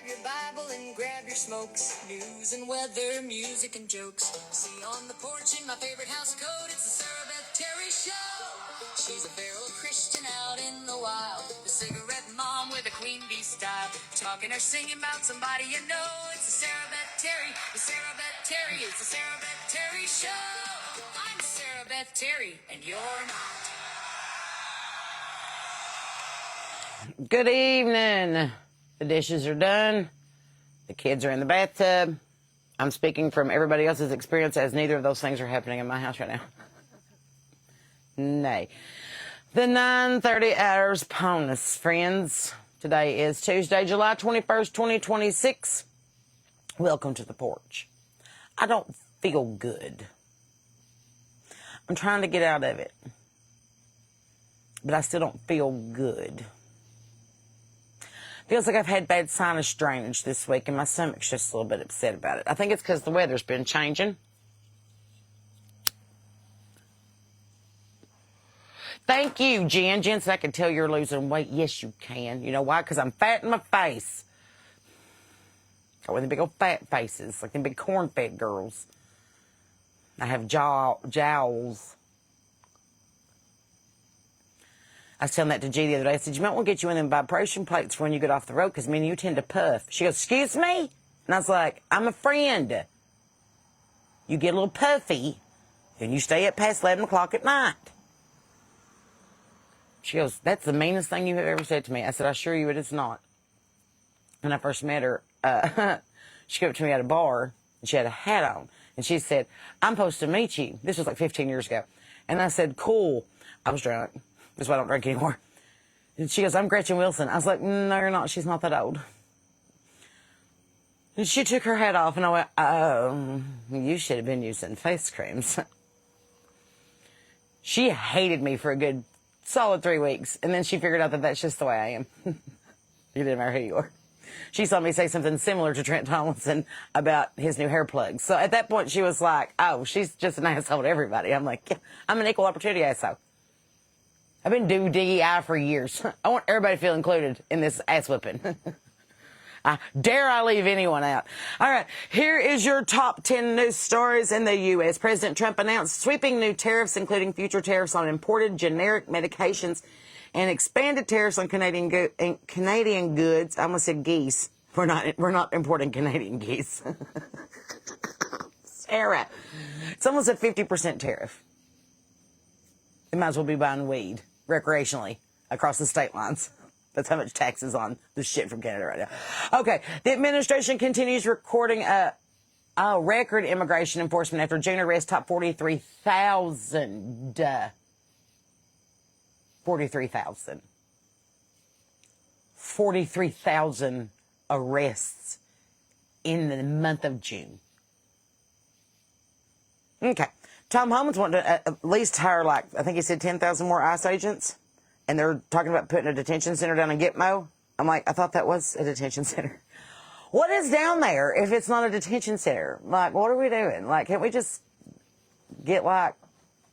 your Bible and grab your smokes. News and weather, music and jokes. See on the porch in my favorite house coat, it's the Sarah Beth Terry Show. She's a feral Christian out in the wild, the cigarette mom with a queen bee style, talking or singing about somebody you know. It's the Sarah Beth Terry, the Sarah Beth Terry, it's the Sarah Beth Terry Show. I'm Sarah Beth Terry, and you're not. Good evening. The dishes are done. The kids are in the bathtub. I'm speaking from everybody else's experience, as neither of those things are happening in my house right now. Nay. The 9:30 hours bonus, friends. Today is Tuesday, July 21st, 2026. Welcome to the porch. I don't feel good. I'm trying to get out of it, but I still don't feel good. Feels like I've had bad sinus drainage this week, and my stomach's just a little bit upset about it. I think it's because the weather's been changing. Thank you, Jen. Jen said I can tell you're losing weight. Yes, you can. You know why? Because I'm fat in my face. Got one of the big old fat faces, like them big corn-fed girls. I have jowls. I was telling that to G the other day. I said, you might want to get you one of them vibration plates for when you get off the road, because me and you tend to puff. She goes, excuse me? And I was like, I'm a friend. You get a little puffy, and you stay up past 11 o'clock at night. She goes, that's the meanest thing you have ever said to me. I said, I assure you it is not. When I first met her, she came up to me at a bar, and she had a hat on. And she said, I'm supposed to meet you. This was like 15 years ago. And I said, cool. I was drunk. That's why I don't drink anymore. And she goes, I'm Gretchen Wilson. I was like, no, you're not. She's not that old. And she took her hat off, and I went, you should have been using face creams. She hated me for a good solid 3 weeks, and then she figured out that that's just the way I am. It didn't matter who you are. She saw me say something similar to Trent Tomlinson about his new hair plugs. So at that point, she was like, oh, she's just an asshole to everybody. I'm like, yeah, I'm an equal opportunity asshole. I've been doing DEI for years. I want everybody to feel included in this ass whipping. Dare I leave anyone out? All right, here is your top 10 news stories in the U.S. President Trump announced sweeping new tariffs, including future tariffs on imported generic medications and expanded tariffs on Canadian goods. I almost said geese. We're not importing Canadian geese. Sarah, it's almost a 50% tariff. They might as well be buying weed recreationally across the state lines. That's how much tax is on the shit from Canada right now. Okay, the administration continues recording a record immigration enforcement after June arrest topped 43,000. 43,000. 43,000 arrests in the month of June. Okay. Tom Homan's wanting to at least hire, like, I think he said 10,000 more ICE agents. And they're talking about putting a detention center down in Gitmo. I'm like, I thought that was a detention center. What is down there if it's not a detention center? Like, what are we doing? Like, can't we just get, like,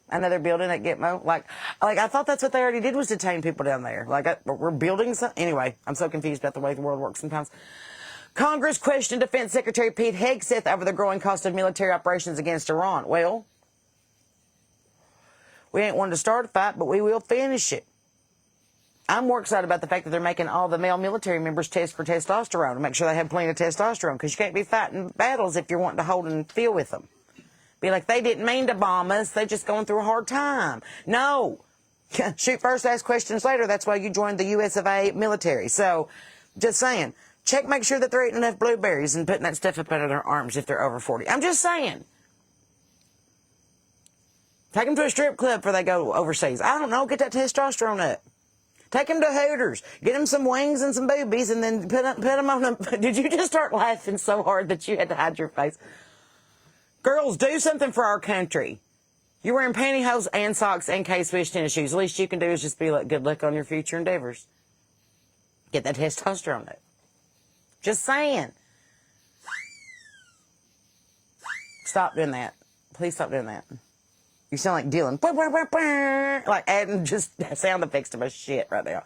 another building at Gitmo? Like I thought that's what they already did, was detain people down there. Like, we're building something. Anyway, I'm so confused about the way the world works sometimes. Congress questioned Defense Secretary Pete Hegseth over the growing cost of military operations against Iran. Well, we ain't wanting to start a fight, but we will finish it. I'm more excited about the fact that they're making all the male military members test for testosterone to make sure they have plenty of testosterone, because you can't be fighting battles if you're wanting to hold and feel with them. Be like, they didn't mean to bomb us. They're just going through a hard time. No. Shoot first, ask questions later. That's why you joined the US of A military. So, just saying, make sure that they're eating enough blueberries and putting that stuff up under their arms if they're over 40. I'm just saying. Take them to a strip club before they go overseas. I don't know. Get that testosterone up. Take them to Hooters. Get them some wings and some boobies, and then put them on them. Did you just start laughing so hard that you had to hide your face? Girls, do something for our country. You're wearing pantyhose and socks and K-Swiss tennis shoes. The least you can do is just be like, good luck on your future endeavors. Get that testosterone up. Just saying. Stop doing that. Please stop doing that. You sound like Dylan. Like adding just sound effects to my shit right now.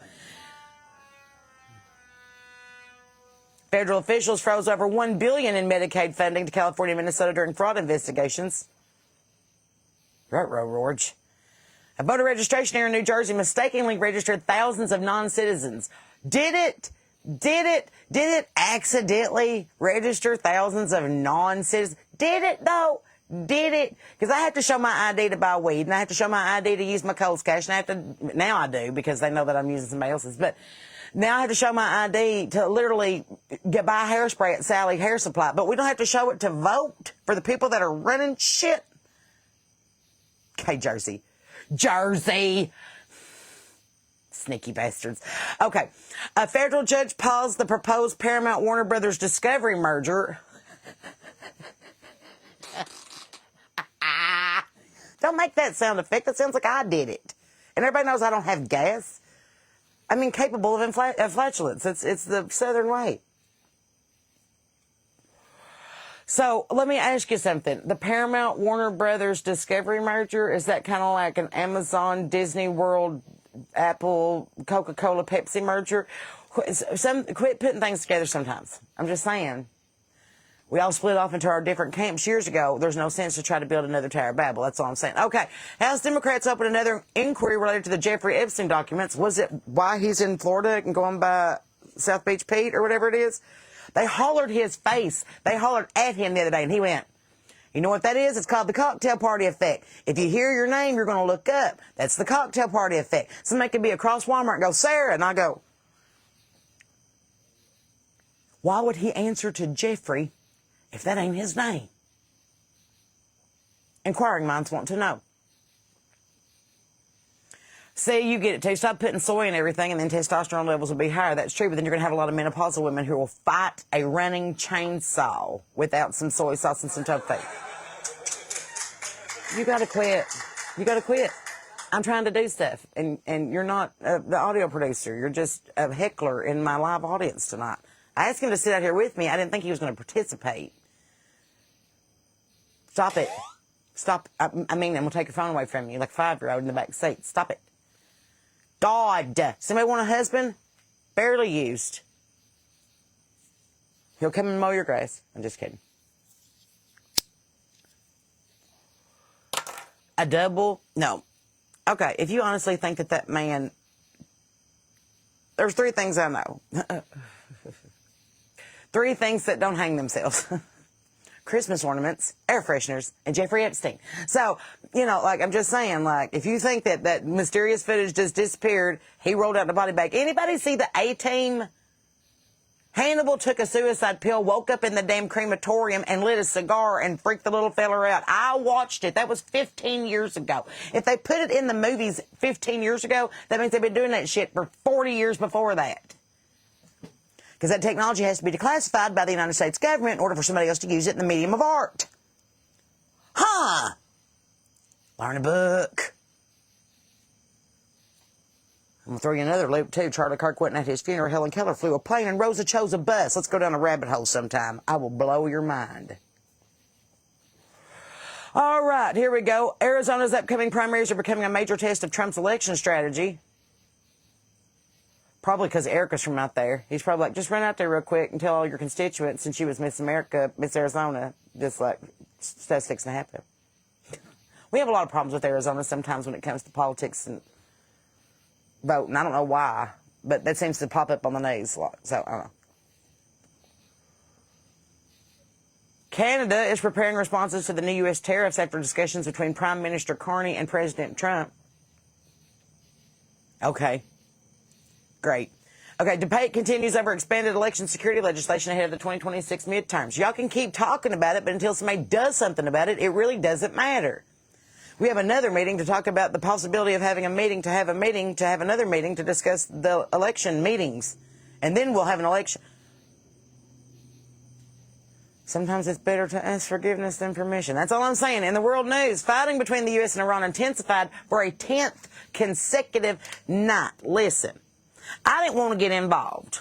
Federal officials froze over $1 billion in Medicaid funding to California and Minnesota during fraud investigations. George. A voter registration area in New Jersey mistakenly registered thousands of non-citizens. Did it accidentally register thousands of non-citizens? Did it, though? Did it? Because I have to show my ID to buy weed, and I have to show my ID to use my Kohl's cash, and now I do, because they know that I'm using somebody else's, but now I have to show my ID to literally buy hairspray at Sally Hair Supply, but we don't have to show it to vote for the people that are running shit. Okay, Jersey. Sneaky bastards. Okay. A federal judge paused the proposed Paramount Warner Brothers Discovery merger. Don't make that sound effect. That sounds like I did it. And everybody knows I don't have gas. I'm incapable of flatulence. It's the Southern way. So let me ask you something. The Paramount Warner Brothers Discovery merger, is that kind of like an Amazon, Disney World, Apple, Coca-Cola, Pepsi merger? Quit putting things together sometimes. I'm just saying. We all split off into our different camps years ago. There's no sense to try to build another Tower of Babel. That's all I'm saying. Okay. House Democrats opened another inquiry related to the Jeffrey Epstein documents. Was it why he's in Florida and going by South Beach Pete or whatever it is? They hollered his face. They hollered at him the other day, and he went, you know what that is? It's called the cocktail party effect. If you hear your name, you're going to look up. That's the cocktail party effect. Somebody could be across Walmart and go, Sarah, and I go, why would he answer to Jeffrey if that ain't his name? Inquiring minds want to know. See, you get it too. Stop putting soy in everything, and then testosterone levels will be higher. That's true, but then you're going to have a lot of menopausal women who will fight a running chainsaw without some soy sauce and some tofu. You got to quit. You got to quit. I'm trying to do stuff, and you're not the audio producer. You're just a heckler in my live audience tonight. I asked him to sit out here with me. I didn't think he was going to participate. Stop it. Stop. I mean, I'm going to take your phone away from you like a 5-year-old in the back seat. Stop it. God. Somebody want a husband? Barely used. He'll come and mow your grass. I'm just kidding. A double? No. Okay, if you honestly think that man... There's 3 things I know. 3 things that don't hang themselves. Christmas ornaments, air fresheners, and Jeffrey Epstein. So, like, I'm just saying, like, if you think that mysterious footage just disappeared, he rolled out the body bag. Anybody see the A-Team? Hannibal took a suicide pill, woke up in the damn crematorium, and lit a cigar and freaked the little fella out. I watched it. That was 15 years ago. If they put it in the movies 15 years ago, that means they've been doing that shit for 40 years before that. Because that technology has to be declassified by the United States government in order for somebody else to use it in the medium of art. Huh. Learn a book. I'm going to throw you another loop, too. Charlie Kirk wasn't at his funeral. Helen Keller flew a plane, and Rosa chose a bus. Let's go down a rabbit hole sometime. I will blow your mind. All right, here we go. Arizona's upcoming primaries are becoming a major test of Trump's election strategy. Probably because Erica's from out there. He's probably like, just run out there real quick and tell all your constituents, since she was Miss America, Miss Arizona, just like, stuff's fixing to happen. We have a lot of problems with Arizona sometimes when it comes to politics and voting. I don't know why, but that seems to pop up on the news a lot. So, I don't know. Canada is preparing responses to the new U.S. tariffs after discussions between Prime Minister Carney and President Trump. Okay. Great. Okay, debate continues over expanded election security legislation ahead of the 2026 midterms. Y'all can keep talking about it, but until somebody does something about it, it really doesn't matter. We have another meeting to talk about the possibility of having a meeting to have a meeting to have another meeting to discuss the election meetings. And then we'll have an election. Sometimes it's better to ask forgiveness than permission. That's all I'm saying. In the world news, fighting between the U.S. and Iran intensified for a 10th consecutive night. Listen. I didn't want to get involved,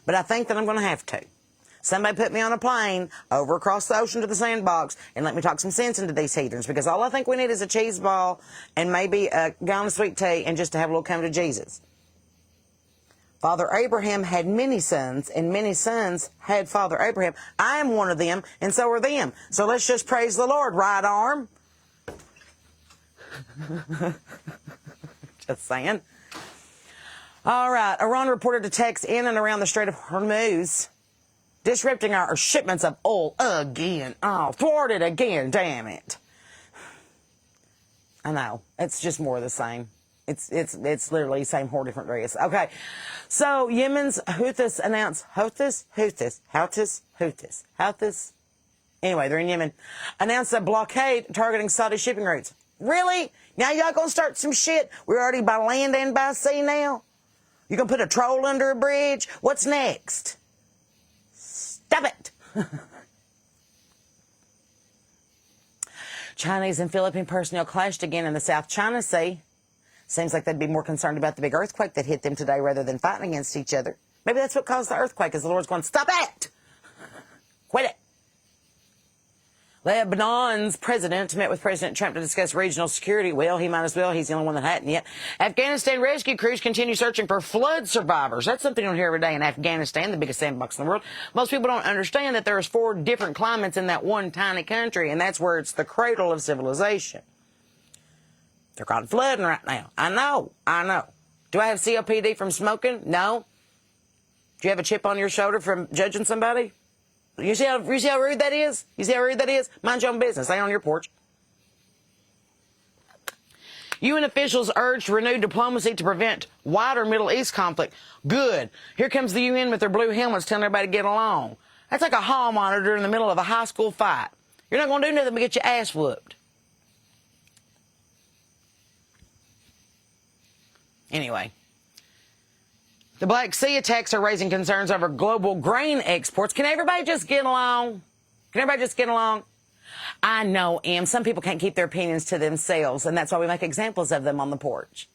but I think that I'm going to have to. Somebody put me on a plane over across the ocean to the sandbox and let me talk some sense into these heathens, because all I think we need is a cheese ball and maybe a gallon of sweet tea and just to have a little come to Jesus. Father Abraham had many sons, and many sons had Father Abraham. I am one of them, and so are them. So let's just praise the Lord. Right arm. Just saying. All right. Iran reported attacks in and around the Strait of Hormuz, disrupting our shipments of oil again. Oh, thwarted again. Damn it. I know. It's just more of the same. It's literally same whore, different dress. Okay. So Yemen's Houthis announced Houthis. Anyway, they're in Yemen. Announced a blockade targeting Saudi shipping routes. Really? Now y'all gonna start some shit? We're already by land and by sea now? You gonna put a troll under a bridge? What's next? Stop it. Chinese and Philippine personnel clashed again in the South China Sea. Seems like they'd be more concerned about the big earthquake that hit them today rather than fighting against each other. Maybe that's what caused the earthquake, is the Lord's going, stop it! Quit it! Lebanon's president met with President Trump to discuss regional security. Well, he might as well. He's the only one that hadn't yet. Afghanistan rescue crews continue searching for flood survivors. That's something you don't hear every day in Afghanistan, the biggest sandbox in the world. Most people don't understand that there's 4 different climates in that one tiny country, and that's where it's the cradle of civilization. They're caught flooding right now. I know. Do I have COPD from smoking? No. Do you have a chip on your shoulder from judging somebody? You see how rude that is? You see how rude that is? Mind your own business. Ain't on your porch. UN officials urged renewed diplomacy to prevent wider Middle East conflict. Good. Here comes the UN with their blue helmets telling everybody to get along. That's like a hall monitor in the middle of a high school fight. You're not going to do nothing but get your ass whooped. Anyway. The Black Sea attacks are raising concerns over global grain exports. Can everybody just get along? I know, some people can't keep their opinions to themselves, and that's why we make examples of them on the porch.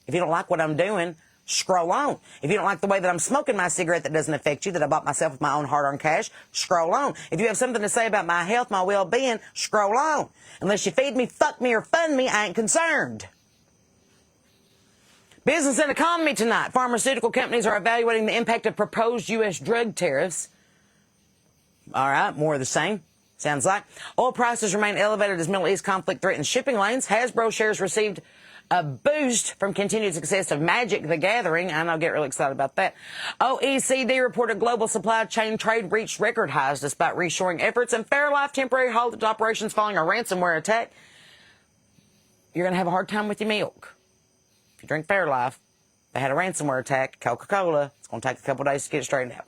If you don't like what I'm doing, scroll on. If you don't like the way that I'm smoking my cigarette that doesn't affect you, that I bought myself with my own hard-earned cash, scroll on. If you have something to say about my health, my well-being, scroll on. Unless you feed me, fuck me, or fund me, I ain't concerned. Business and economy tonight. Pharmaceutical companies are evaluating the impact of proposed U.S. drug tariffs. All right, more of the same. Sounds like. Oil prices remain elevated as Middle East conflict threatens shipping lanes. Hasbro shares received a boost from continued success of Magic the Gathering. I know, get really excited about that. OECD reported global supply chain trade reached record highs despite reshoring efforts, and Fairlife temporary halted operations following a ransomware attack. You're going to have a hard time with your milk. If you drink Fairlife, they had a ransomware attack, Coca-Cola. It's going to take a couple of days to get it straightened out.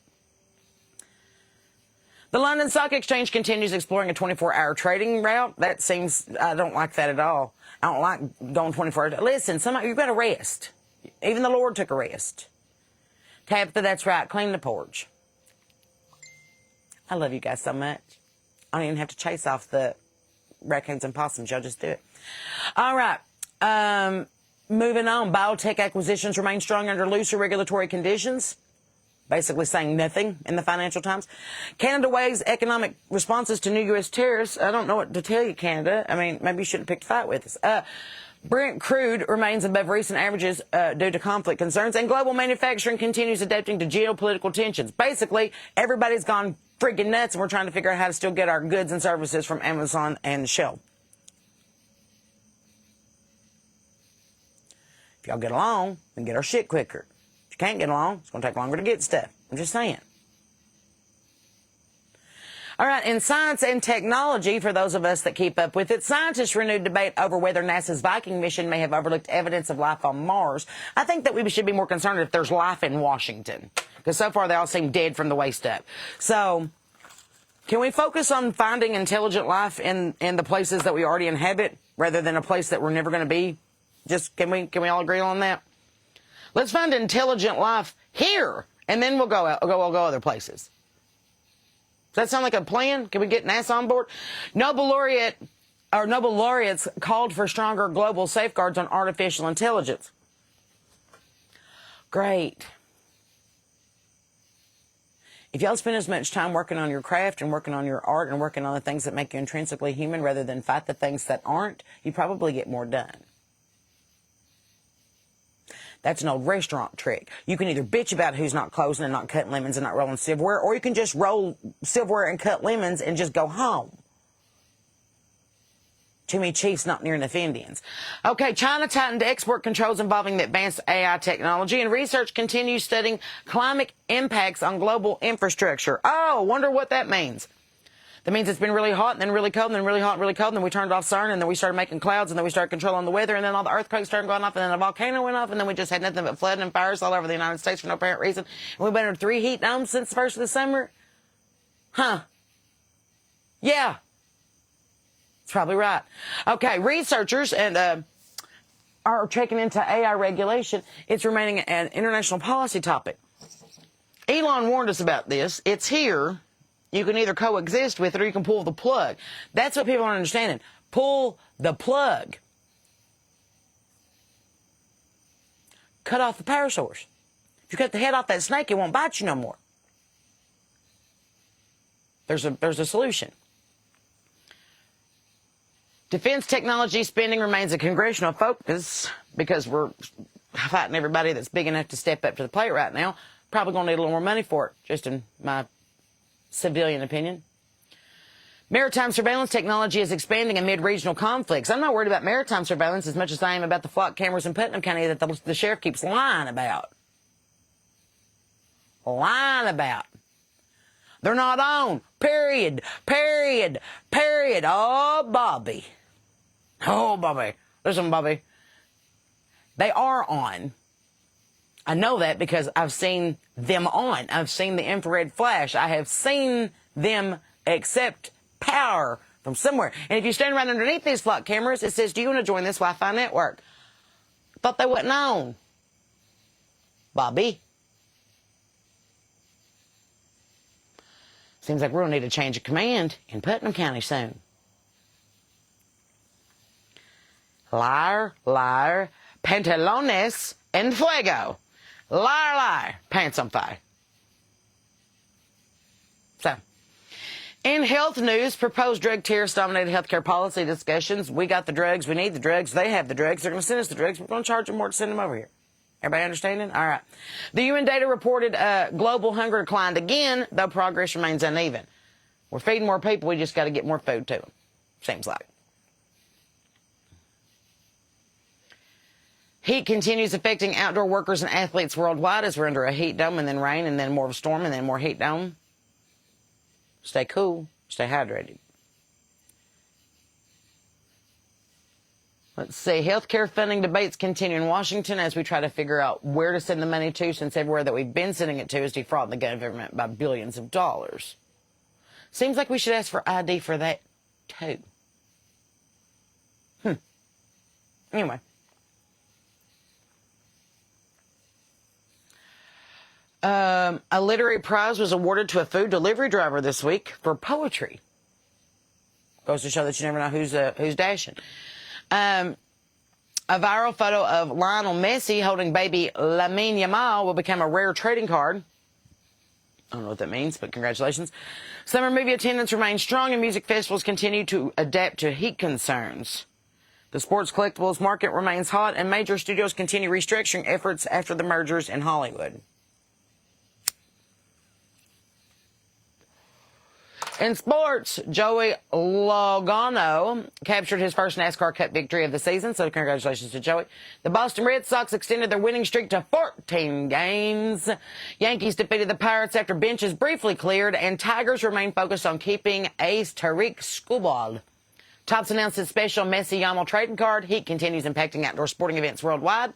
The London Stock Exchange continues exploring a 24-hour trading route. That seems, I don't like that at all. I don't like going 24 hours. Listen, you've got to rest. Even the Lord took a rest. Tabitha, that's right. Clean the porch. I love you guys so much. I don't even have to chase off the raccoons and possums. Y'all just do it. All right. Moving on, biotech acquisitions remain strong under looser regulatory conditions. Basically saying nothing in the Financial Times. Canada weighs economic responses to new U.S. tariffs. I don't know what to tell you, Canada. I mean, maybe you shouldn't have picked a fight with us. Brent crude remains above recent averages due to conflict concerns, and global manufacturing continues adapting to geopolitical tensions. Basically, everybody's gone freaking nuts, and we're trying to figure out how to still get our goods and services from Amazon and Shell. If y'all get along, we can get our shit quicker. If you can't get along, it's going to take longer to get stuff. I'm just saying. All right, in science and technology, for those of us that keep up with it, scientists renewed debate over whether NASA's Viking mission may have overlooked evidence of life on Mars. I think that we should be more concerned if there's life in Washington, because so far they all seem dead from the waist up. So can we focus on finding intelligent life in the places that we already inhabit rather than a place that we're never going to be? Just can we all agree on that? Let's find intelligent life here, and then we'll go other places. Does that sound like a plan? Can we get NASA on board? Nobel laureates called for stronger global safeguards on artificial intelligence. Great. If y'all spend as much time working on your craft and working on your art and working on the things that make you intrinsically human rather than fight the things that aren't, you probably get more done. That's an old restaurant trick. You can either bitch about who's not closing and not cutting lemons and not rolling silverware, or you can just roll silverware and cut lemons and just go home. Too many chiefs, not near enough Indians. Okay, China tightened export controls involving the advanced AI technology, and research continues studying climate impacts on global infrastructure. Oh, wonder what that means. That means it's been really hot, and then really cold, and then really hot, and really cold, and then we turned off CERN, and then we started making clouds, and then we started controlling the weather, and then all the earthquakes started going off, and then a volcano went off, and then we just had nothing but flooding and fires all over the United States for no apparent reason. And we've been under 3 heat domes since the first of the summer. Huh. Yeah. That's probably right. Okay, researchers are checking into AI regulation. It's remaining an international policy topic. Elon warned us about this. It's here. You can either coexist with it or you can pull the plug. That's what people aren't understanding. Pull the plug. Cut off the power source. If you cut the head off that snake, it won't bite you no more. There's a solution. Defense technology spending remains a congressional focus because we're fighting everybody that's big enough to step up to the plate right now. Probably going to need a little more money for it, just in my civilian opinion. Maritime surveillance technology is expanding amid regional conflicts. I'm not worried about maritime surveillance as much as I am about the flock cameras in Putnam County that the sheriff keeps lying about. Lying about. They're not on. Period. Period. Period. Oh, Bobby. Oh, Bobby. Listen, Bobby. They are on. I know that because I've seen them on. I've seen the infrared flash. I have seen them accept power from somewhere. And if you stand right underneath these flock cameras, it says, do you want to join this Wi-Fi network? Thought they wasn't on. Bobby. Seems like we're going to need a change of command in Putnam County soon. Liar, liar, pantalones en fuego. Liar, liar, pants on fire. So, in health news, proposed drug tariffs dominated healthcare policy discussions. We got the drugs. We need the drugs. They have the drugs. They're going to send us the drugs. We're going to charge them more to send them over here. Everybody understanding? All right. The UN data reported global hunger declined again, though progress remains uneven. We're feeding more people. We just got to get more food to them. Seems like. Heat continues affecting outdoor workers and athletes worldwide as we're under a heat dome and then rain and then more of a storm and then more heat dome. Stay cool. Stay hydrated. Let's see. Healthcare funding debates continue in Washington as we try to figure out where to send the money to, since everywhere that we've been sending it to is defrauding the government by billions of dollars. Seems like we should ask for ID for that, too. Anyway. A literary prize was awarded to a food delivery driver this week for poetry. Goes to show that you never know who's dashing. A viral photo of Lionel Messi holding baby Lamine Yamal will become a rare trading card. I don't know what that means, but congratulations. Summer movie attendance remains strong and music festivals continue to adapt to heat concerns. The sports collectibles market remains hot and major studios continue restructuring efforts after the mergers in Hollywood. In sports, Joey Logano captured his first NASCAR Cup victory of the season, so congratulations to Joey. The Boston Red Sox extended their winning streak to 14 games. Yankees defeated the Pirates after benches briefly cleared, and Tigers remain focused on keeping ace Tariq Skubal. Topps announced its special Messi Yamal trading card. Heat continues impacting outdoor sporting events worldwide.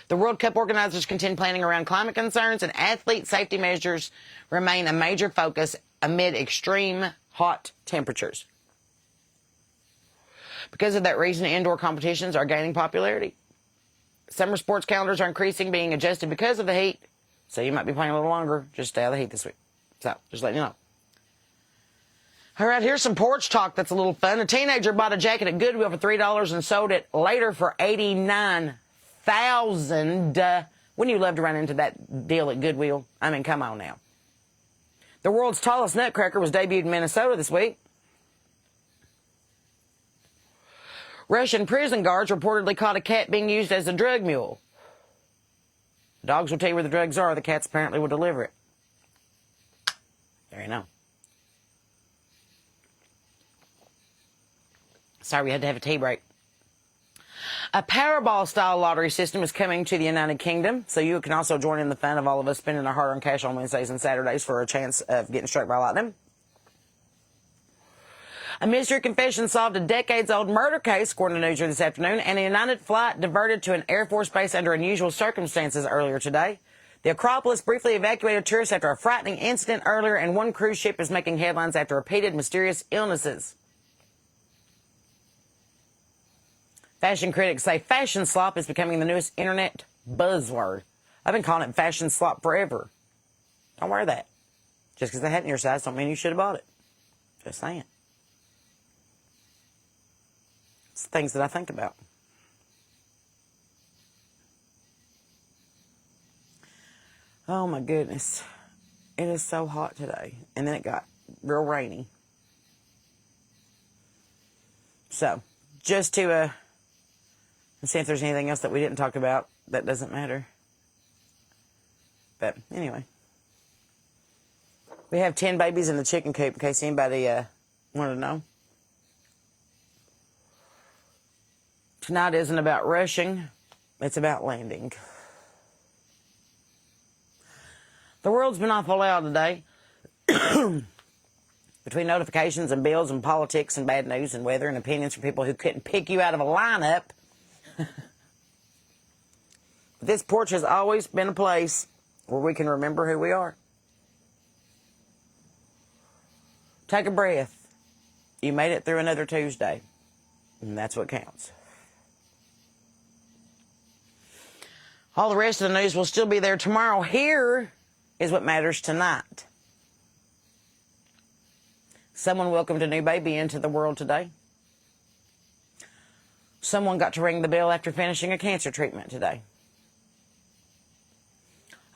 The World Cup organizers continue planning around climate concerns, and athlete safety measures remain a major focus amid extreme hot temperatures. Because of that reason, indoor competitions are gaining popularity. Summer sports calendars are increasing, being adjusted because of the heat. So you might be playing a little longer. Just stay out of the heat this week. So, just letting you know. All right, here's some porch talk that's a little fun. A teenager bought a jacket at Goodwill for $3 and sold it later for $89,000. Wouldn't you love to run into that deal at Goodwill? I mean, come on now. The world's tallest nutcracker was debuted in Minnesota this week. Russian prison guards reportedly caught a cat being used as a drug mule. The dogs will tell you where the drugs are. The cats apparently will deliver it. There you know. Sorry, we had to have a tea break. A Powerball-style lottery system is coming to the United Kingdom, so you can also join in the fun of all of us spending our hard-earned cash on Wednesdays and Saturdays for a chance of getting struck by lightning. A mystery confession solved a decades-old murder case, according to Newsweek this afternoon, and a United flight diverted to an Air Force base under unusual circumstances earlier today. The Acropolis briefly evacuated tourists after a frightening incident earlier, and one cruise ship is making headlines after repeated mysterious illnesses. Fashion critics say fashion slop is becoming the newest internet buzzword. I've been calling it fashion slop forever. Don't wear that. Just because they had it in your size don't mean you should have bought it. Just saying. It's the things that I think about. Oh my goodness. It is so hot today. And then it got real rainy. So, just to and see if there's anything else that we didn't talk about that doesn't matter. But anyway. We have 10 babies in the chicken coop in case anybody wanted to know. Tonight isn't about rushing. It's about landing. The world's been awful loud today. Between notifications and bills and politics and bad news and weather and opinions from people who couldn't pick you out of a lineup. This porch has always been a place where we can remember who we are. Take a breath. You made it through another Tuesday. And that's what counts. All the rest of the news will still be there tomorrow. Here is what matters tonight. Someone welcomed a new baby into the world today. Someone got to ring the bell after finishing a cancer treatment today.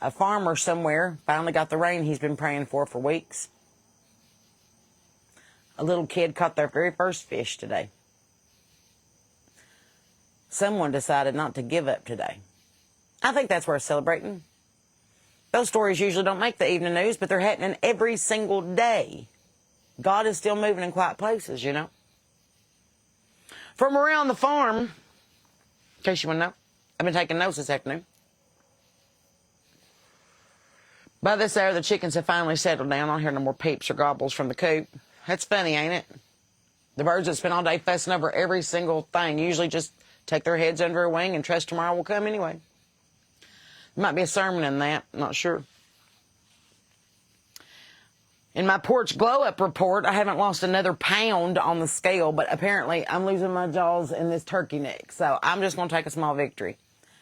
A farmer somewhere finally got the rain he's been praying for weeks. A little kid caught their very first fish today. Someone decided not to give up today. I think that's worth celebrating. Those stories usually don't make the evening news, but they're happening every single day. God is still moving in quiet places, you know. From around the farm, in case you want to know, I've been taking notes this afternoon. By this hour, the chickens have finally settled down. I don't hear no more peeps or gobbles from the coop. That's funny, ain't it? The birds that spend all day fussing over every single thing usually just take their heads under a wing and trust tomorrow will come anyway. There might be a sermon in that. I'm not sure. In my porch glow-up report, I haven't lost another pound on the scale, but apparently I'm losing my jaws in this turkey neck. So I'm just going to take a small victory.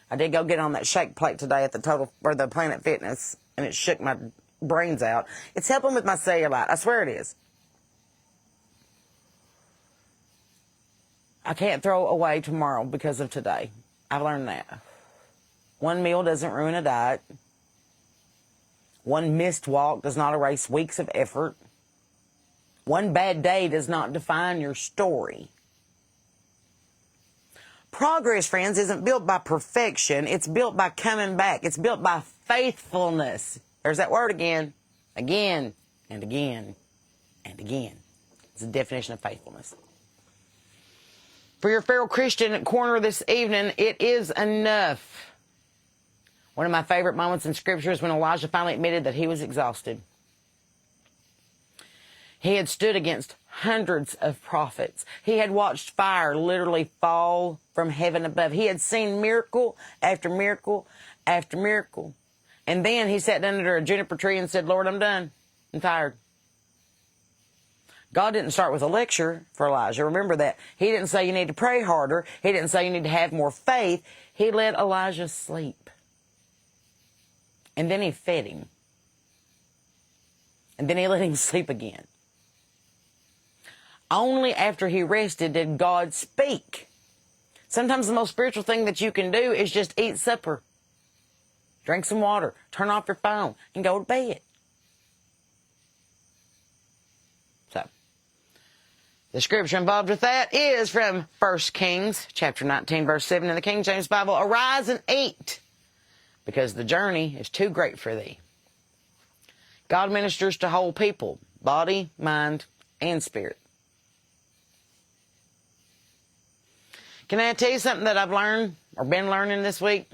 I did go get on that shake plate today at the Planet Fitness, and it shook my brains out. It's helping with my cellulite. I swear it is. I can't throw away tomorrow because of today. I've learned that. One meal doesn't ruin a diet. One missed walk does not erase weeks of effort. One bad day does not define your story. Progress, friends, isn't built by perfection. It's built by coming back. It's built by faithfulness. There's that word again. Again and again and again. It's the definition of faithfulness. For your feral Christian corner this evening, it is enough. One of my favorite moments in Scripture is when Elijah finally admitted that he was exhausted. He had stood against hundreds of prophets. He had watched fire literally fall from heaven above. He had seen miracle after miracle after miracle. And then he sat down under a juniper tree and said, Lord, I'm done. I'm tired. God didn't start with a lecture for Elijah. Remember that. He didn't say you need to pray harder. He didn't say you need to have more faith. He let Elijah sleep. And then he fed him. And then he let him sleep again. Only after he rested did God speak. Sometimes the most spiritual thing that you can do is just eat supper. Drink some water. Turn off your phone and go to bed. So, the scripture involved with that is from 1 Kings chapter 19, verse 7 in the King James Bible. Arise and eat. because the journey is too great for thee. God ministers to whole people, body, mind, and spirit. Can I tell you something that I've learned or been learning this week?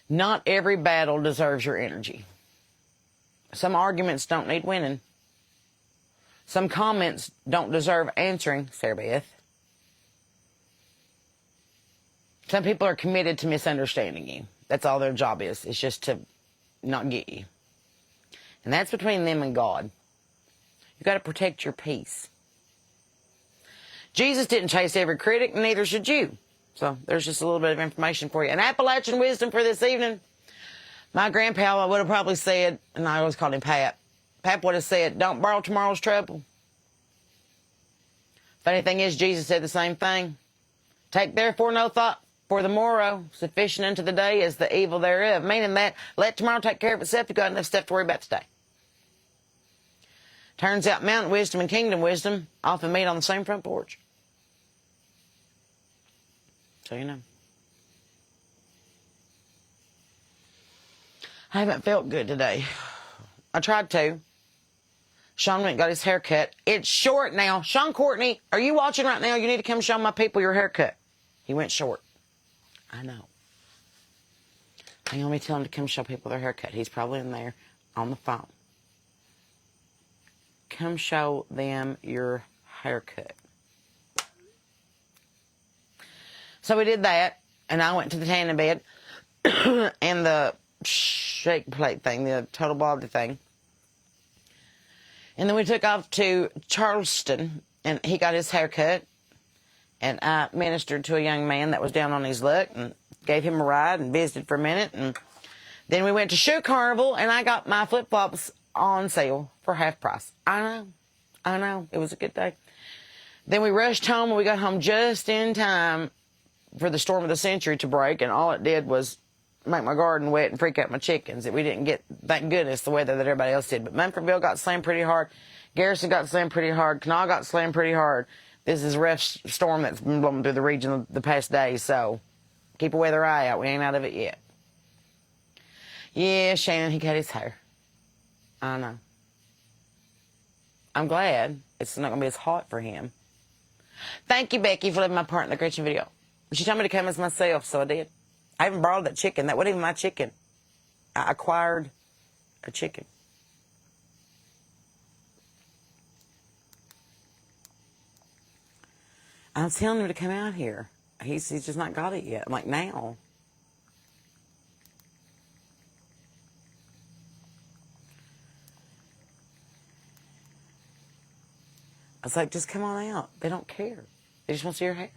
Not every battle deserves your energy. Some arguments don't need winning. Some comments don't deserve answering, Sarah Beth. Some people are committed to misunderstanding you. That's all their job is. It's just to not get you. And that's between them and God. You've got to protect your peace. Jesus didn't chase every critic, neither should you. So there's just a little bit of information for you. And Appalachian wisdom for this evening. My grandpa would have probably said, and I always called him Pap. Pap would have said, don't borrow tomorrow's trouble. Funny thing is, Jesus said the same thing. Take therefore no thought for the morrow. Sufficient unto the day is the evil thereof. Meaning that, let tomorrow take care of itself. You've got enough stuff to worry about today. Turns out mountain wisdom and kingdom wisdom often meet on the same front porch. So you know. I haven't felt good today. I tried to. Sean went and got his hair cut. It's short now. Sean Courtney, are you watching right now? You need to come show my people your haircut. He went short. I know. Hang on, let me tell him to come show people their haircut. He's probably in there on the phone. Come show them your haircut. So we did that, and I went to the tanning bed and the shake plate thing, the total body thing. And then we took off to Charleston, and he got his hair cut. And I ministered to a young man that was down on his luck and gave him a ride and visited for a minute. And then we went to Shoe Carnival, and I got my flip-flops on sale for half price. I know. It was a good day. Then we rushed home, and we got home just in time for the storm of the century to break, and all it did was make my garden wet and freak out my chickens. That we didn't get, thank goodness, the weather that everybody else did. But Munfordville got slammed pretty hard. Garrison got slammed pretty hard. Kanawha got slammed pretty hard. This is a rough storm that's been blowing through the region the past day, so keep a weather eye out. We ain't out of it yet. Yeah, Shannon, he cut his hair. I know. I'm glad it's not going to be as hot for him. Thank you, Becky, for letting my part in the Gretchen video. She told me to come as myself, so I did. I even borrowed that chicken. That wasn't even my chicken. I acquired a chicken. I was telling him to come out here. He's just not got it yet. I'm like, now. I was like, just come on out. They don't care. They just want to see your hair.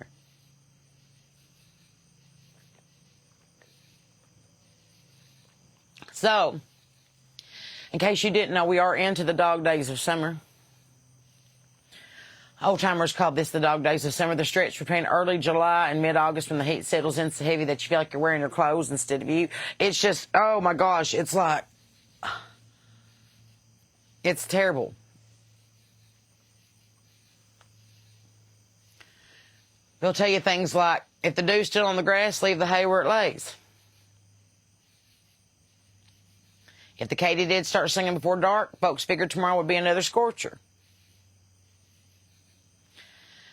So, in case you didn't know, we are into the dog days of summer. Old-timers call this the dog days of summer, the stretch between early July and mid-August when the heat settles in so heavy that you feel like you're wearing your clothes instead of you. It's just, oh my gosh, it's like, it's terrible. They'll tell you things like, if the dew's still on the grass, leave the hay where it lays. If the katydids start singing before dark, folks figured tomorrow would be another scorcher.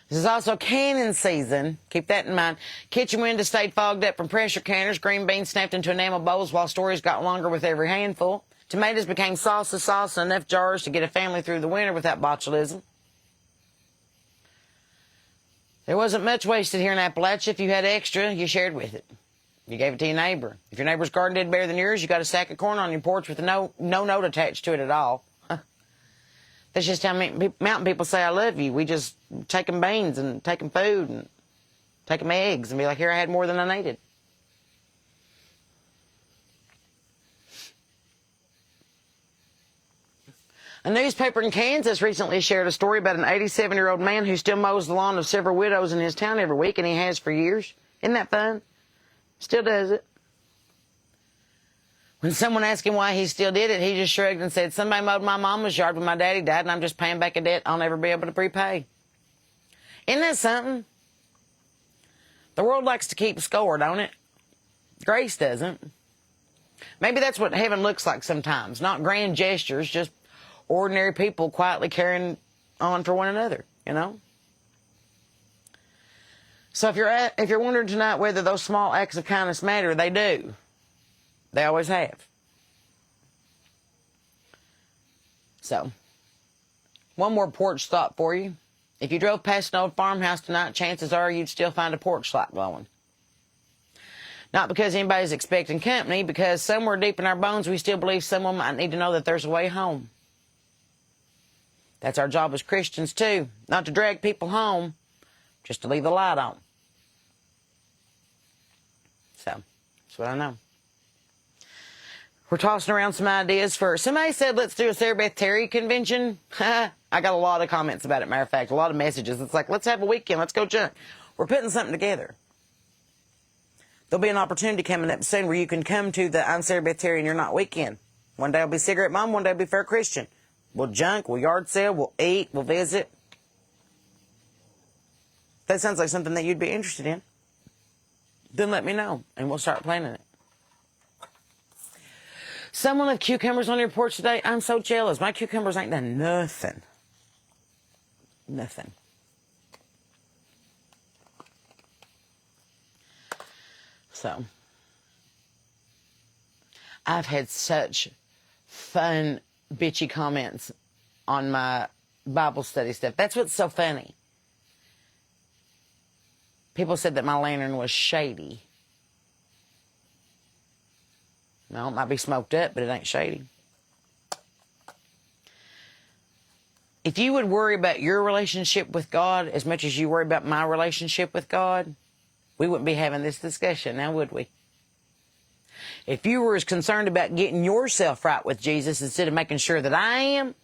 This is also canning season. Keep that in mind. Kitchen windows stayed fogged up from pressure canners. Green beans snapped into enamel bowls while stories got longer with every handful. Tomatoes became sauce in enough jars to get a family through the winter without botulism. There wasn't much wasted here in Appalachia. If you had extra, you shared with it. You gave it to your neighbor. If your neighbor's garden did better than yours, you got a sack of corn on your porch with no note attached to it at all. That's just how mountain people say I love you. We just take them beans and take them food and take them eggs and be like, here, I had more than I needed. A newspaper in Kansas recently shared a story about an 87-year-old man who still mows the lawn of several widows in his town every week, and he has for years. Isn't that fun? Still does it. When someone asked him why he still did it, he just shrugged and said, somebody mowed my mama's yard when my daddy died, and I'm just paying back a debt I'll never be able to prepay. Isn't that something? The world likes to keep score, don't it? Grace doesn't. Maybe that's what heaven looks like sometimes. Not grand gestures, just ordinary people quietly carrying on for one another, you know? So if you're wondering tonight whether those small acts of kindness matter, they do. They always have. So, one more porch thought for you. If you drove past an old farmhouse tonight, chances are you'd still find a porch light glowing. Not because anybody's expecting company, because somewhere deep in our bones we still believe someone might need to know that there's a way home. That's our job as Christians too. Not to drag people home, just to leave the light on. So, that's what I know. We're tossing around some ideas for, somebody said let's do a Sarah Beth Terry convention. I got a lot of comments about it, matter of fact, a lot of messages. It's like, let's have a weekend, let's go junk. We're putting something together. There'll be an opportunity coming up soon where you can come to the I'm Sarah Beth Terry and You're Not weekend. One day I'll be Cigarette Mom, one day I'll be Fair Christian. We'll junk, we'll yard sale, we'll eat, we'll visit. That sounds like something that you'd be interested in. Then let me know, and we'll start planning it. Someone left cucumbers on your porch today. I'm so jealous. My cucumbers ain't done nothing. Nothing. So, I've had such fun, bitchy comments on my Bible study stuff. That's what's so funny. People said that my lantern was shady. No, it might be smoked up, but it ain't shady. If you would worry about your relationship with God as much as you worry about my relationship with God, we wouldn't be having this discussion now, would we? If you were as concerned about getting yourself right with Jesus instead of making sure that I am,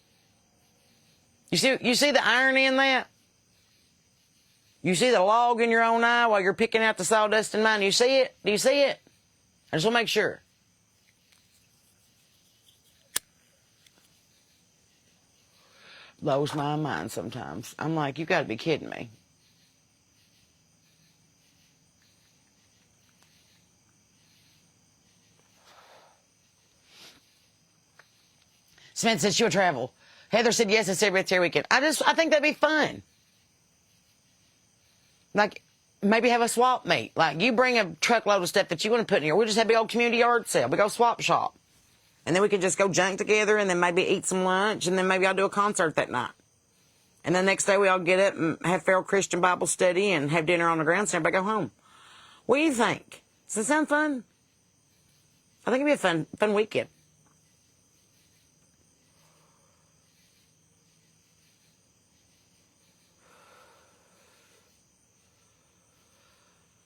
you see the irony in that? You see the log in your own eye while you're picking out the sawdust in mine. You see it? Do you see it? I just want to make sure. Blows my mind sometimes. I'm like, you got to be kidding me. Samantha said she'll travel. Heather said yes, it's every weekend. I think that'd be fun. Like, maybe have a swap meet. Like, you bring a truckload of stuff that you want to put in here. We'll just have a big old community yard sale. We go swap shop. And then we can just go junk together and then maybe eat some lunch. And then maybe I'll do a concert that night. And then next day we all get up and have feral Christian Bible study and have dinner on the grounds and everybody go home. What do you think? Does that sound fun? I think it'd be a fun weekend.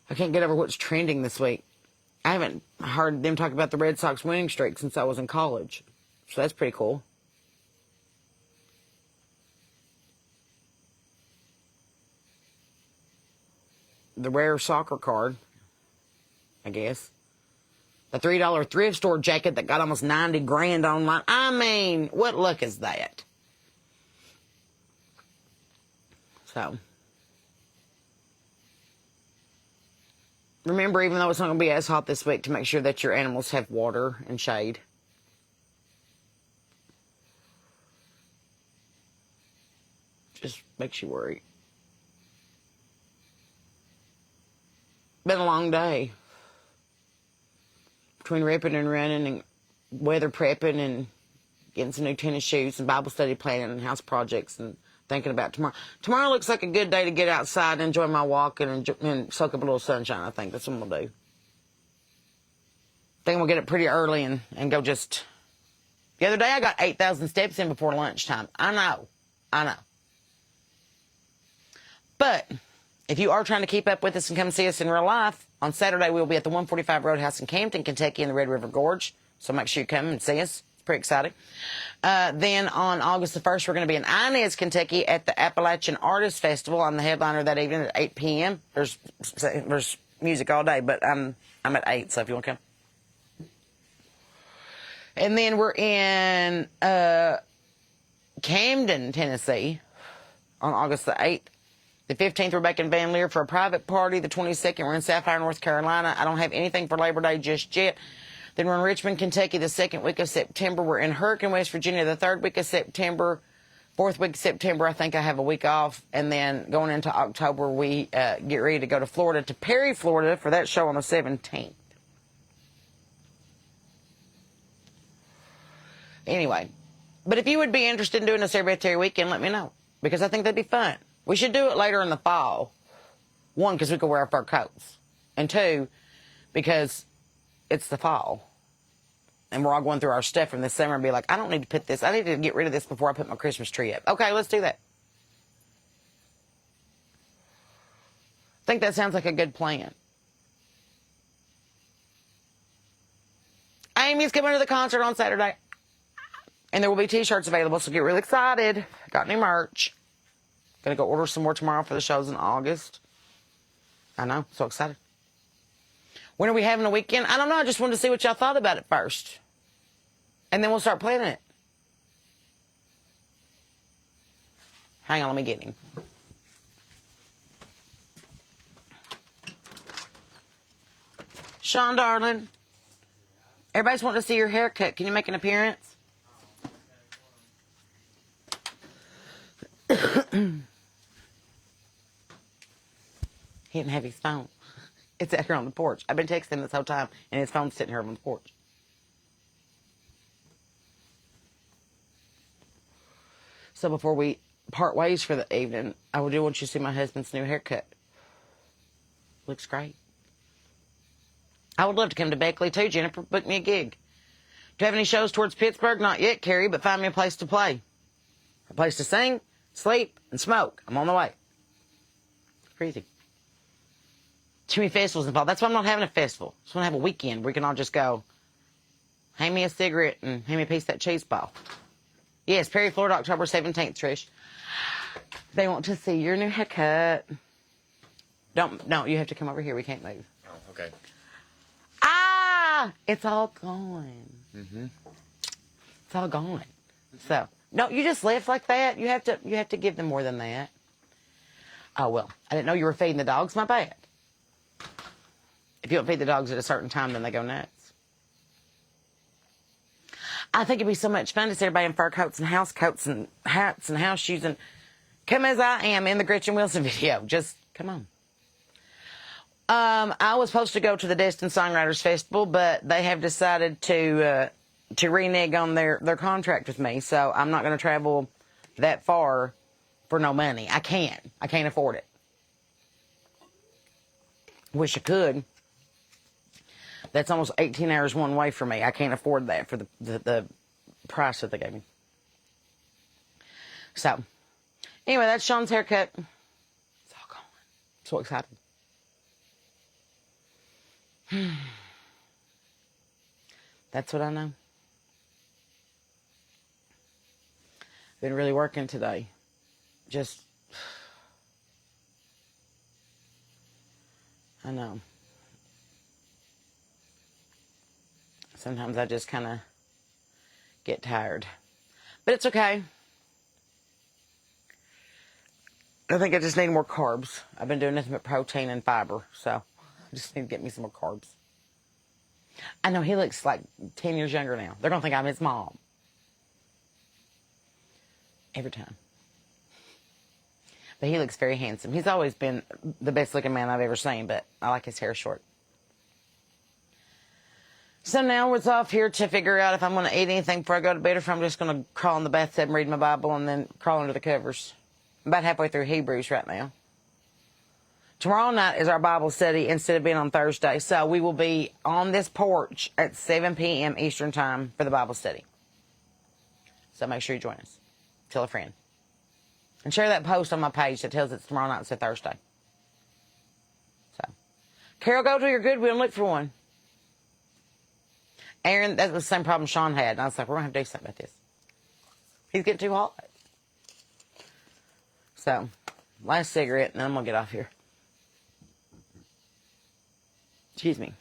I can't get over what's trending this week. I haven't heard them talk about the Red Sox winning streak since I was in college. So that's pretty cool. The rare soccer card, I guess. The $3 thrift store jacket that got almost 90 grand online. I mean, what luck is that? So, remember, even though it's not going to be as hot this week, to make sure that your animals have water and shade. Just makes you worry. Been a long day. Between ripping and running and weather prepping and getting some new tennis shoes and Bible study planning and house projects and thinking about tomorrow. Tomorrow looks like a good day to get outside and enjoy my walk and soak up a little sunshine, I think. That's what we'll do. I think we'll get up pretty early and go just... The other day I got 8,000 steps in before lunchtime. I know. But if you are trying to keep up with us and come see us in real life, on Saturday we'll be at the 145 Roadhouse in Campton, Kentucky in the Red River Gorge. So make sure you come and see us. It's pretty exciting. Then on August the 1st, we're going to be in Inez, Kentucky at the Appalachian Artist Festival. I'm the headliner that evening at 8 p.m. There's music all day, but I'm at 8, so if you want to come. And then we're in Camden, Tennessee on August the 8th The 15th, we're back in Van Leer for a private party. The 22nd, we're in Sapphire, North Carolina. I don't have anything for Labor Day just yet. Then we're in Richmond, Kentucky the second week of September. We're in Hurricane, West Virginia the third week of September. Fourth week of September, I think I have a week off. And then going into October, we get ready to go to Florida, to Perry, Florida, for that show on the 17th. Anyway, but if you would be interested in doing a Sarah Beth Terry weekend, let me know, because I think that'd be fun. We should do it later in the fall. One, because we could wear our fur coats. And two, because it's the fall. And we're all going through our stuff from this summer and be like, I don't need to put this. I need to get rid of this before I put my Christmas tree up. Okay, let's do that. I think that sounds like a good plan. Amy's coming to the concert on Saturday. And there will be t-shirts available, so get really excited. Got any merch. Gonna go order some more tomorrow for the shows in August. I know, so excited. When are we having a weekend? I don't know, I just wanted to see what y'all thought about it first. And then we'll start planning it. Hang on, let me get him. Sean, darling. Everybody's wanting to see your haircut. Can you make an appearance? He didn't have his phone. It's out here on the porch. I've been texting him this whole time, and his phone's sitting here on the porch. So before we part ways for the evening, I do want you to see my husband's new haircut. Looks great. I would love to come to Beckley too, Jennifer. Book me a gig. Do you have any shows towards Pittsburgh? Not yet, Carrie, but find me a place to play. A place to sing, sleep, and smoke. I'm on the way. Crazy. Too many festivals involved. That's why I'm not having a festival. I just want to have a weekend where we can all just go, hand me a cigarette and hand me a piece of that cheese ball. Yes, Perry, Florida, October 17th, Trish. They want to see your new haircut. No, you have to come over here. We can't move. Oh, okay. Ah! It's all gone. Mm-hmm. It's all gone. So, no, you just left like that. You have to give them more than that. Oh, well, I didn't know you were feeding the dogs. My bad. If you don't feed the dogs at a certain time, then they go nuts. I think it'd be so much fun to see everybody in fur coats and house coats and hats and house shoes and come as I am in the Gretchen Wilson video. Just come on. I was supposed to go to the Destin Songwriters Festival, but they have decided to renege on their contract with me. So I'm not going to travel that far for no money. I can't afford it. Wish I could. That's almost 18 hours one way for me. I can't afford that for the price that they gave me. So, anyway, that's Sean's haircut. It's all gone. So excited. That's what I know. Been really working today. Just, I know. Sometimes I just kind of get tired. But it's okay. I think I just need more carbs. I've been doing nothing but protein and fiber, so I just need to get me some more carbs. I know he looks like 10 years younger now. They're going to think I'm his mom. Every time. But he looks very handsome. He's always been the best looking man I've ever seen, but I like his hair short. So now it's off here to figure out if I'm going to eat anything before I go to bed or if I'm just going to crawl in the bathtub and read my Bible and then crawl under the covers. I'm about halfway through Hebrews right now. Tomorrow night is our Bible study instead of being on Thursday. So we will be on this porch at 7 p.m. Eastern Time for the Bible study. So make sure you join us. Tell a friend. And share that post on my page that tells it's tomorrow night instead of Thursday. So, Carol, go to your Goodwill and look for one. Aaron, that was the same problem Sean had. And I was like, we're going to have to do something about this. He's getting too hot. So, last cigarette, and then I'm going to get off here. Excuse me.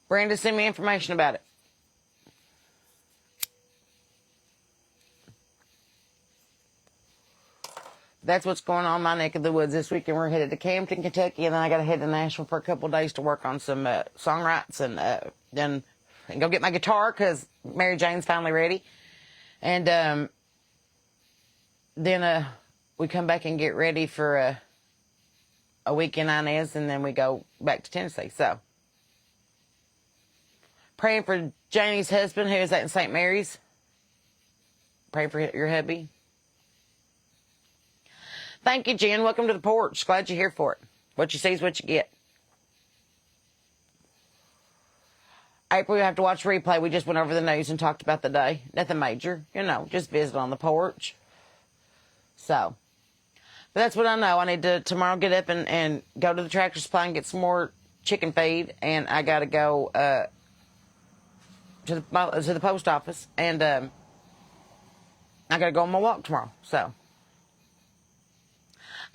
Brenda, send me information about it. That's what's going on in my neck of the woods this weekend. We're headed to Campton, Kentucky, and then I got to head to Nashville for a couple of days to work on some songwrites and then go get my guitar because Mary Jane's finally ready. And then we come back and get ready for a week in Inez, and then we go back to Tennessee. So, praying for Janie's husband, who is at St. Mary's. Pray for your hubby. Thank you, Jen. Welcome to the porch. Glad you're here for it. What you see is what you get. April, you have to watch replay. We just went over the news and talked about the day. Nothing major. Just visit on the porch. So, but that's what I know. I need to tomorrow get up and go to the Tractor Supply and get some more chicken feed. And I got to go to the post office. And I got to go on my walk tomorrow. So,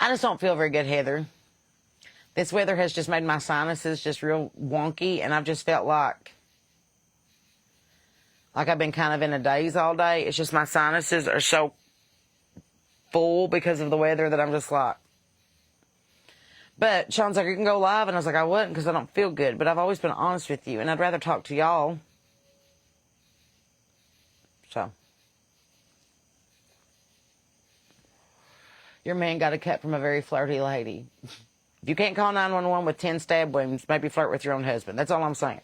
I just don't feel very good, Heather. This weather has just made my sinuses just real wonky, and I've just felt like I've been kind of in a daze all day. It's just my sinuses are so full because of the weather that I'm just like. But Sean's like, you can go live, and I was like, I wouldn't because I don't feel good. But I've always been honest with you, and I'd rather talk to y'all. So. Your man got a cut from a very flirty lady. If you can't call 911 with 10 stab wounds, maybe flirt with your own husband. That's all I'm saying.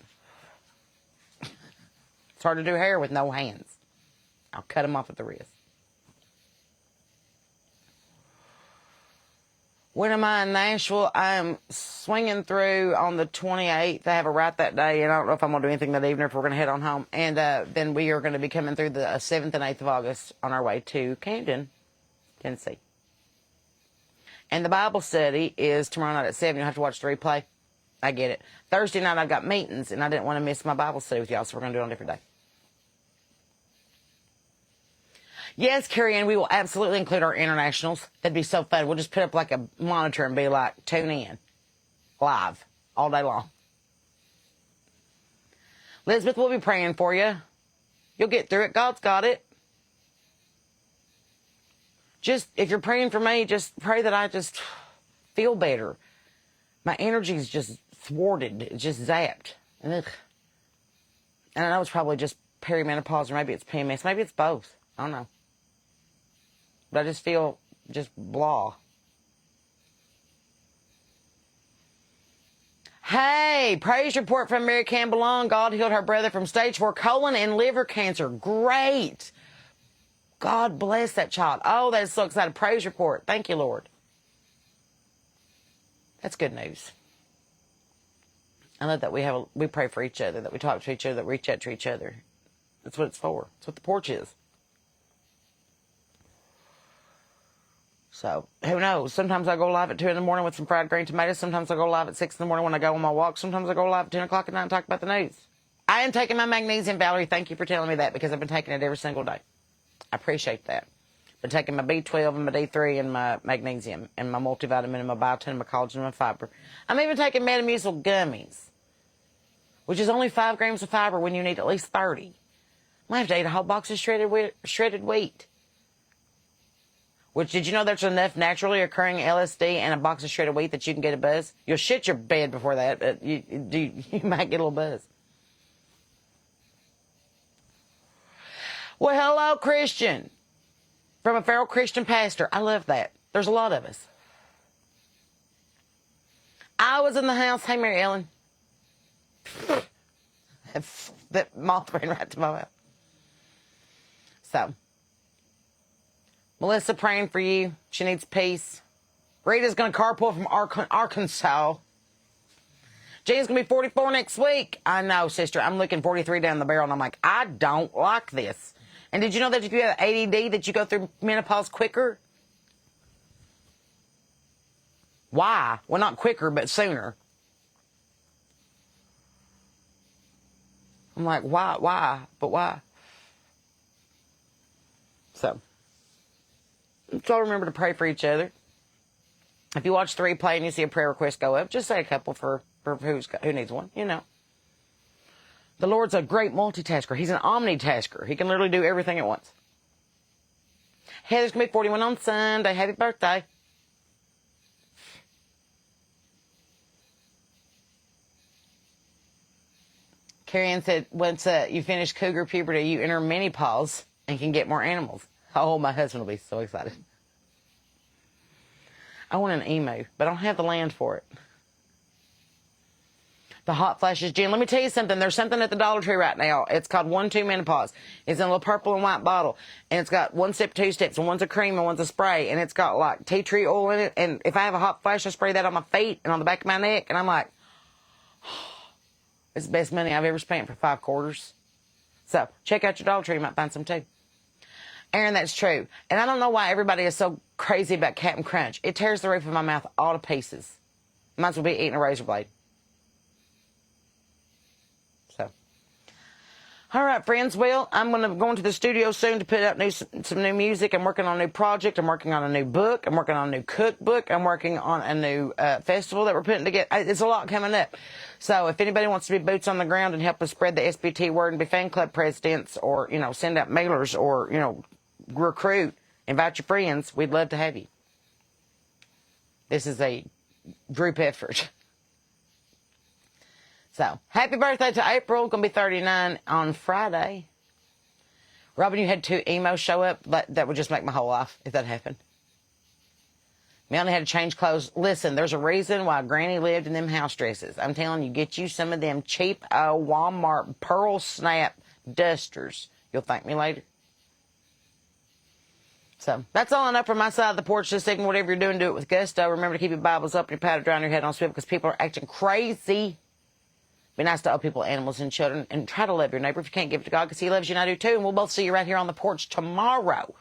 It's hard to do hair with no hands. I'll cut him off at the wrist. When am I in Nashville? I'm swinging through on the 28th. I have a write that day, and I don't know if I'm going to do anything that evening or if we're going to head on home. And then we are going to be coming through the 7th and 8th of August on our way to Camden, Tennessee. And the Bible study is tomorrow night at 7. You'll have to watch the replay. I get it. Thursday night I've got meetings, and I didn't want to miss my Bible study with y'all, so we're going to do it on a different day. Yes, Carrie Ann, we will absolutely include our internationals. That'd be so fun. We'll just put up like a monitor and be like, tune in. Live. All day long. Elizabeth, we'll be praying for you. You'll get through it. God's got it. Just, if you're praying for me, just pray that I just feel better. My energy's just thwarted. It's just zapped. And I know it's probably just perimenopause, or maybe it's PMS. Maybe it's both. I don't know. But I just feel just blah. Hey, praise report from Mary Campbell on. God healed her brother from stage 4 colon and liver cancer. Great. God bless that child. Oh, that is so exciting. Praise report. Thank you, Lord. That's good news. I love that we pray for each other, that we talk to each other, that we reach out to each other. That's what it's for. That's what the porch is. So, who knows? Sometimes I go live at 2 in the morning with some fried green tomatoes. Sometimes I go live at 6 in the morning when I go on my walk. Sometimes I go live at 10 o'clock at night and talk about the news. I am taking my magnesium, Valerie. Thank you for telling me that, because I've been taking it every single day. I appreciate that. Been taking my B12 and my D3 and my magnesium and my multivitamin and my biotin and my collagen and my fiber. I'm even taking Metamucil gummies, which is only 5 grams of fiber when you need at least 30. I have to eat a whole box of shredded wheat. Which, did you know there's enough naturally occurring LSD and a box of shredded wheat that you can get a buzz? You'll shit your bed before that, but you might get a little buzz. Well, hello, Christian. From a feral Christian pastor. I love that. There's a lot of us. I was in the house. Hey, Mary Ellen. That moth ran right to my mouth. So, Melissa praying for you. She needs peace. Rita's going to carpool from Arkansas. Jean's going to be 44 next week. I know, sister. I'm looking 43 down the barrel, and I'm like, I don't like this. And did you know that if you have ADD, that you go through menopause quicker? Why? Well, not quicker, but sooner. I'm like, why? But why? So remember to pray for each other. If you watch the replay and you see a prayer request go up, just say a couple for who needs one, you know. The Lord's a great multitasker. He's an omnitasker. He can literally do everything at once. Heather's going to be 41 on Sunday. Happy birthday. Carrie Ann said, once you finish cougar puberty, you enter menopause and can get more animals. Oh, my husband will be so excited. I want an emu, but I don't have the land for it. The hot flashes, Jen. Let me tell you something. There's something at the Dollar Tree right now. It's called 1-2 Menopause. It's in a little purple and white bottle. And it's got 1 step, 2 steps, and one's a cream and one's a spray. And it's got like tea tree oil in it. And if I have a hot flash, I spray that on my feet and on the back of my neck. And I'm like, it's the best money I've ever spent for 5 quarters. So check out your Dollar Tree. You might find some too. Aaron, that's true. And I don't know why everybody is so crazy about Captain Crunch. It tears the roof of my mouth all to pieces. Might as well be eating a razor blade. So, all right, friends. Well, I'm going to go into the studio soon to put out some new music. I'm working on a new project. I'm working on a new book. I'm working on a new cookbook. I'm working on a new festival that we're putting together. It's a lot coming up. So if anybody wants to be boots on the ground and help us spread the SBT word and be fan club presidents or, send out mailers or, recruit, invite your friends, we'd love to have you. This is a group effort. So, happy birthday to April. Going to be 39 on Friday. Robin, you had 2 emos show up. That would just make my whole life if that happened. Melanie had to change clothes. Listen, there's a reason why Granny lived in them house dresses. I'm telling you, get you some of them cheap Walmart Pearl Snap dusters. You'll thank me later. So, that's all enough from my side of the porch this segment. Whatever you're doing, do it with gusto. Remember to keep your Bibles up and your powder dry on your head on swivel because people are acting crazy. Be nice to all people, animals, and children, and try to love your neighbor if you can't give it to God because he loves you and I do too. And we'll both see you right here on the porch tomorrow.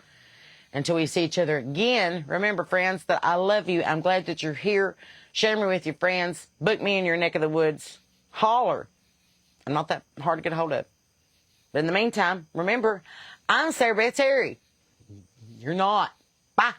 Until we see each other again, remember, friends, that I love you. I'm glad that you're here. Share me with your friends. Book me in your neck of the woods. Holler. I'm not that hard to get a hold of. But in the meantime, remember, I'm Sarah Beth Terry. You're not. Bye.